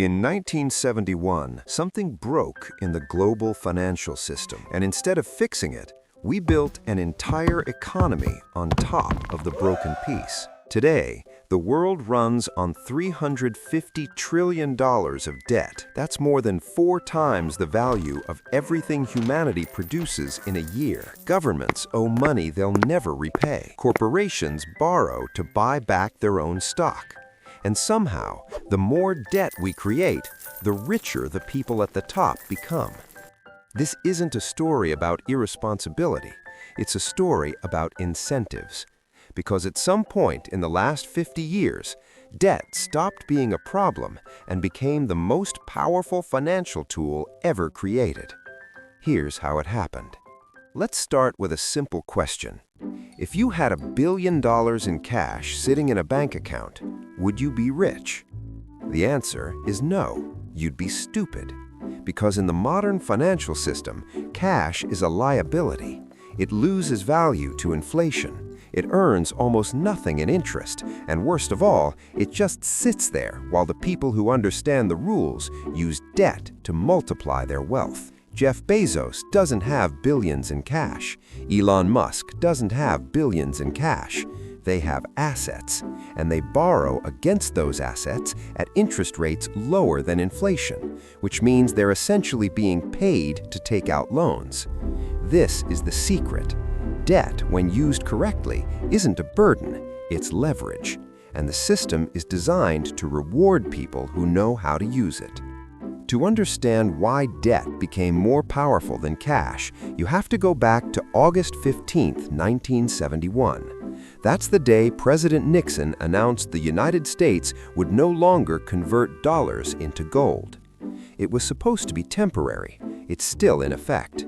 In 1971, something broke in the global financial system, and instead of fixing it, we built an entire economy on top of the broken piece. Today, the world runs on $350 trillion of debt. That's more than 4 times the value of everything humanity produces in a year. Governments owe money they'll never repay. Corporations borrow to buy back their own stock. And somehow, the more debt we create, the richer the people at the top become. This isn't a story about irresponsibility. It's a story about incentives. Because at some point in the last 50 years, debt stopped being a problem and became the most powerful financial tool ever created. Here's how it happened. Let's start with a simple question. If you had $1 billion in cash sitting in a bank account, would you be rich? The answer is no, you'd be stupid. Because in the modern financial system, cash is a liability. It loses value to inflation. It earns almost nothing in interest, and worst of all, it just sits there while the people who understand the rules use debt to multiply their wealth. Jeff Bezos doesn't have billions in cash. Elon Musk doesn't have billions in cash. They have assets, and they borrow against those assets at interest rates lower than inflation, which means they're essentially being paid to take out loans. This is the secret. Debt, when used correctly, isn't a burden, it's leverage, and the system is designed to reward people who know how to use it. To understand why debt became more powerful than cash, you have to go back to August 15, 1971. That's the day President Nixon announced the United States would no longer convert dollars into gold. It was supposed to be temporary. It's still in effect.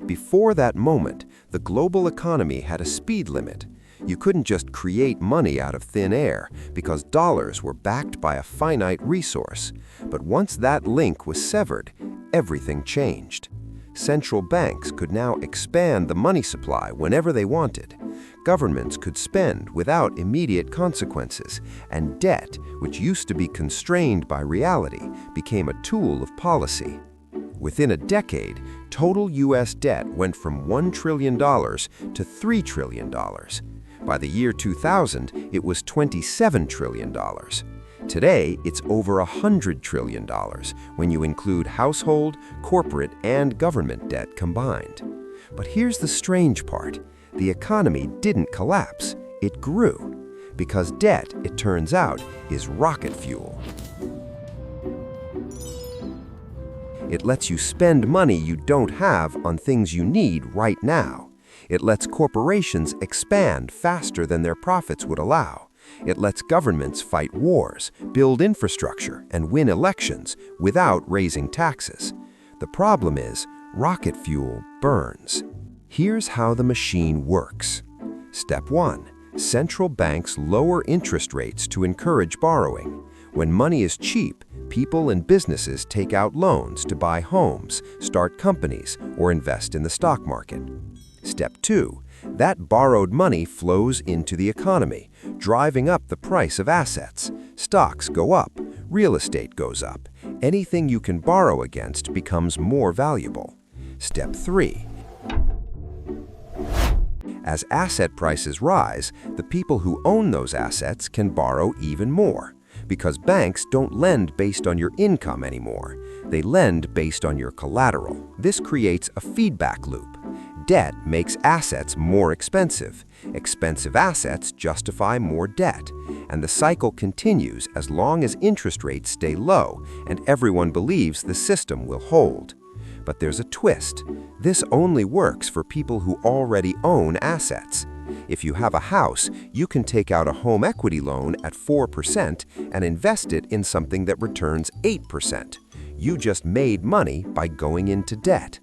Before that moment, the global economy had a speed limit. You couldn't just create money out of thin air because dollars were backed by a finite resource. But once that link was severed, everything changed. Central banks could now expand the money supply whenever they wanted. Governments could spend without immediate consequences, and debt, which used to be constrained by reality, became a tool of policy. Within a decade, total U.S. debt went from $1 trillion to $3 trillion. By the year 2000, it was $27 trillion. Today, it's over $100 trillion when you include household, corporate, and government debt combined. But here's the strange part. The economy didn't collapse, it grew. Because debt, it turns out, is rocket fuel. It lets you spend money you don't have on things you need right now. It lets corporations expand faster than their profits would allow. It lets governments fight wars, build infrastructure, and win elections without raising taxes. The problem is, rocket fuel burns. Here's how the machine works. Step 1. Central banks lower interest rates to encourage borrowing. When money is cheap, people and businesses take out loans to buy homes, start companies, or invest in the stock market. Step 2. That borrowed money flows into the economy, driving up the price of assets. Stocks go up, real estate goes up. Anything you can borrow against becomes more valuable. Step 3. As asset prices rise, the people who own those assets can borrow even more. Because banks don't lend based on your income anymore. They lend based on your collateral. This creates a feedback loop. Debt makes assets more expensive. Expensive assets justify more debt. And the cycle continues as long as interest rates stay low and everyone believes the system will hold. But there's a twist. This only works for people who already own assets. If you have a house, you can take out a home equity loan at 4% and invest it in something that returns 8%. You just made money by going into debt.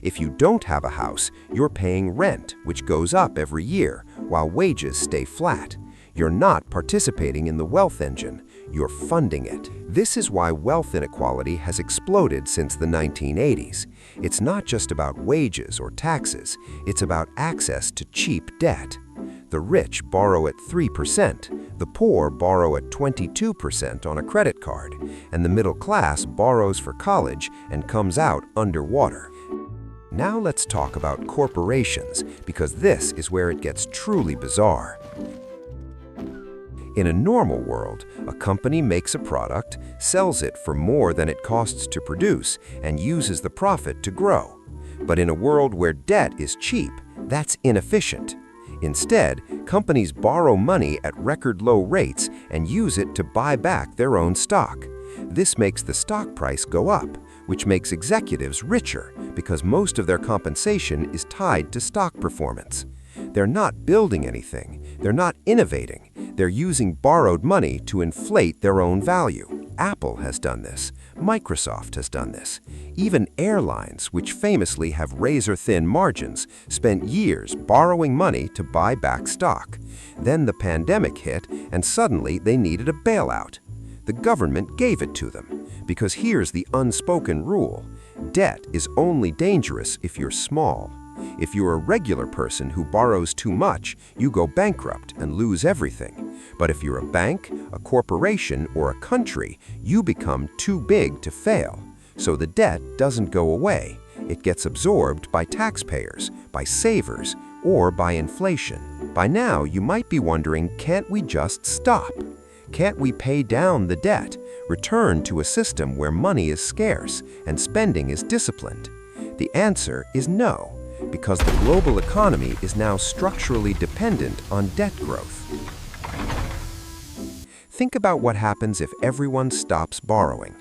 If you don't have a house, you're paying rent, which goes up every year, while wages stay flat. You're not participating in the wealth engine. you're funding it. This is why wealth inequality has exploded since the 1980s. It's not just about wages or taxes, it's about access to cheap debt. The rich borrow at 3%, the poor borrow at 22% on a credit card, and the middle class borrows for college and comes out underwater. Now let's talk about corporations, because this is where it gets truly bizarre. In a normal world, a company makes a product, sells it for more than it costs to produce, and uses the profit to grow. But in a world where debt is cheap, that's inefficient. Instead, companies borrow money at record low rates and use it to buy back their own stock. This makes the stock price go up, which makes executives richer because most of their compensation is tied to stock performance. They're not building anything, they're not innovating, they're using borrowed money to inflate their own value. Apple has done this, Microsoft has done this. Even airlines, which famously have razor-thin margins, spent years borrowing money to buy back stock. Then the pandemic hit, and suddenly they needed a bailout. The government gave it to them, because here's the unspoken rule: debt is only dangerous if you're small. If you're a regular person who borrows too much, you go bankrupt and lose everything. But if you're a bank, a corporation, or a country, you become too big to fail. So the debt doesn't go away. It gets absorbed by taxpayers, by savers, or by inflation. By now, you might be wondering, can't we just stop? Can't we pay down the debt, return to a system where money is scarce and spending is disciplined? The answer is no, because the global economy is now structurally dependent on debt growth. Think about what happens if everyone stops borrowing.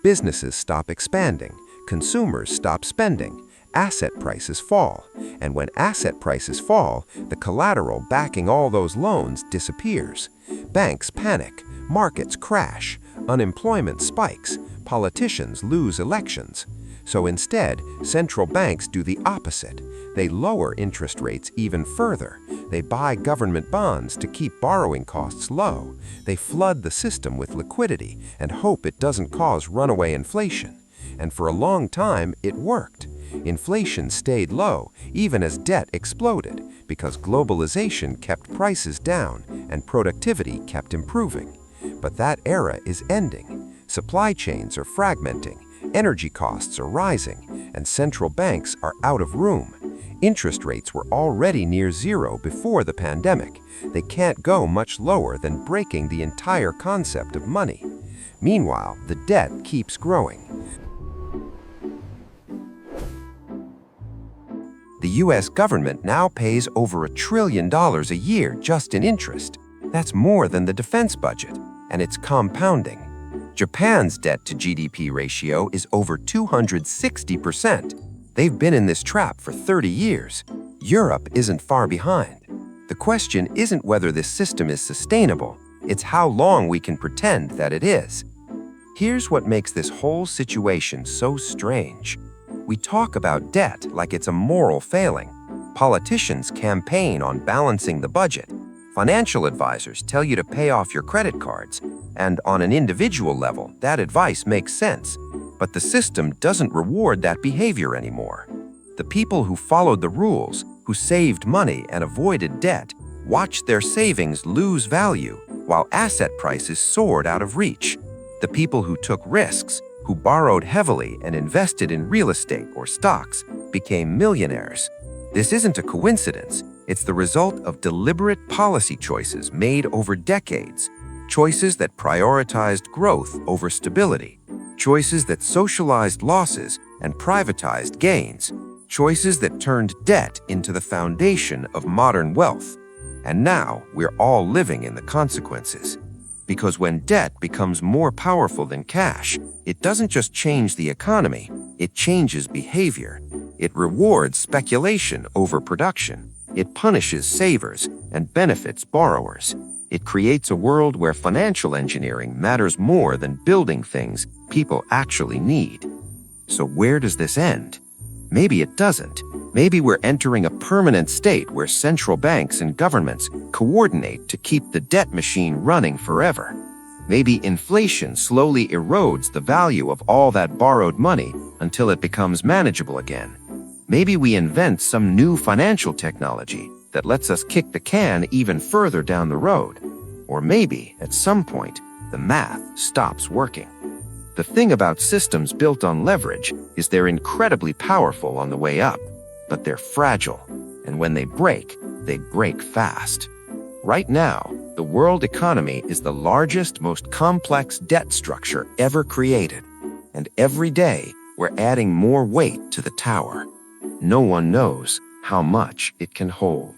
Businesses stop expanding, consumers stop spending, asset prices fall. And when asset prices fall, the collateral backing all those loans disappears. Banks panic, markets crash, unemployment spikes, politicians lose elections. So instead, central banks do the opposite. They lower interest rates even further. They buy government bonds to keep borrowing costs low. They flood the system with liquidity and hope it doesn't cause runaway inflation. And for a long time, it worked. Inflation stayed low, even as debt exploded, because globalization kept prices down and productivity kept improving. But that era is ending. Supply chains are fragmenting, energy costs are rising, and central banks are out of room. Interest rates were already near zero before the pandemic. They can't go much lower than breaking the entire concept of money. Meanwhile, the debt keeps growing. The US government now pays over $1 trillion a year just in interest. That's more than the defense budget, and it's compounding. Japan's debt to GDP ratio is over 260%. They've been in this trap for 30 years. Europe isn't far behind. The question isn't whether this system is sustainable, it's how long we can pretend that it is. Here's what makes this whole situation so strange. We talk about debt like it's a moral failing. Politicians campaign on balancing the budget. Financial advisors tell you to pay off your credit cards. And on an individual level, that advice makes sense. But the system doesn't reward that behavior anymore. The people who followed the rules, who saved money and avoided debt, watched their savings lose value while asset prices soared out of reach. The people who took risks, who borrowed heavily and invested in real estate or stocks, became millionaires. This isn't a coincidence. It's the result of deliberate policy choices made over decades. Choices that prioritized growth over stability. Choices that socialized losses and privatized gains. Choices that turned debt into the foundation of modern wealth. And now we're all living in the consequences. Because when debt becomes more powerful than cash, it doesn't just change the economy, it changes behavior. It rewards speculation over production. It punishes savers and benefits borrowers. It creates a world where financial engineering matters more than building things people actually need. So where does this end? Maybe it doesn't. Maybe we're entering a permanent state where central banks and governments coordinate to keep the debt machine running forever. Maybe inflation slowly erodes the value of all that borrowed money until it becomes manageable again. Maybe we invent some new financial technology that lets us kick the can even further down the road. Or maybe, at some point, the math stops working. The thing about systems built on leverage is they're incredibly powerful on the way up, but they're fragile, and when they break fast. Right now, the world economy is the largest, most complex debt structure ever created, and every day we're adding more weight to the tower. No one knows how much it can hold.